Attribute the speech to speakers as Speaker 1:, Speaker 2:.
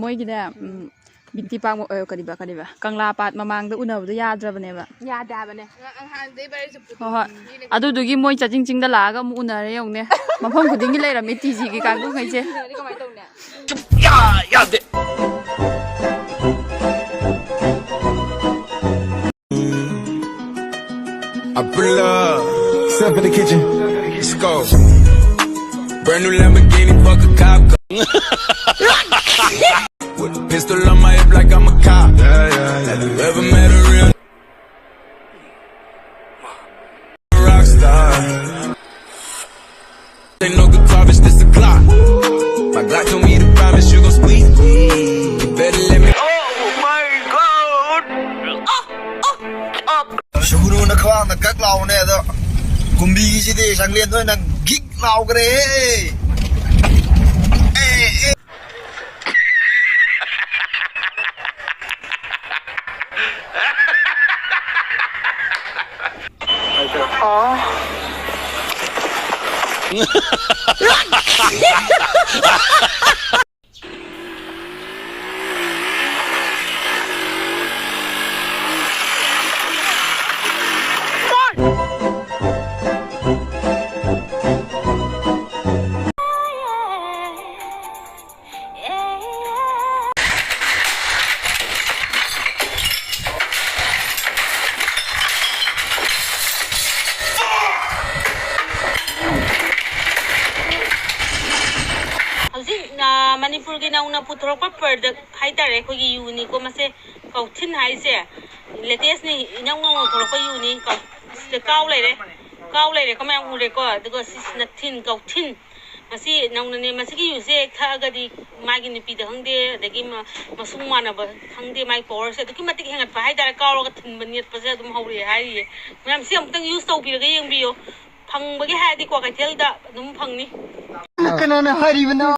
Speaker 1: मोइगिने बिंती पांग करीबा कंगला पात ममांग द उनबदो याद्रबनेबा
Speaker 2: यादाबने
Speaker 1: हो अदुदुगी मोइ चाचिंग चिंग द लागा मु उनरे यौने मफम खुदिंगी लेरमे टीजी की कांगु खैसे
Speaker 3: या यादे I pull up, step in the kitchen, let's go. Brand new Lamborghini, fuck a cop. With a pistol on my hip like I'm a cop. Have you ever met a real rock star? Ain't no guitar, bitch, this a clock. My Glock told me to promise you gon' squeeze me. You better let me. Oh my God!
Speaker 4: Shuru na khwang na kak law ne da kumbi ji de sang lien thôi na gig law kre
Speaker 2: Manipur ki nauna putrok pa product hai tare ko gi uni ko mase kauthin hai se latest ni inang ngong thorok pa uni ka se kaw le ko ma ure ko de ko sis na thin kauthin masi nauna ne masi ki use kha ga di ma gi ni pi de hangde de gi masung mana ba hangde mai power se to ki matik hengat pa hai tare kaw ga thin ban net pa se dum hauri hai mam si am tang use to bi ga yeng bi yo phang ba gi ha di ko ka tel da dum phang ni
Speaker 4: kana na hari bana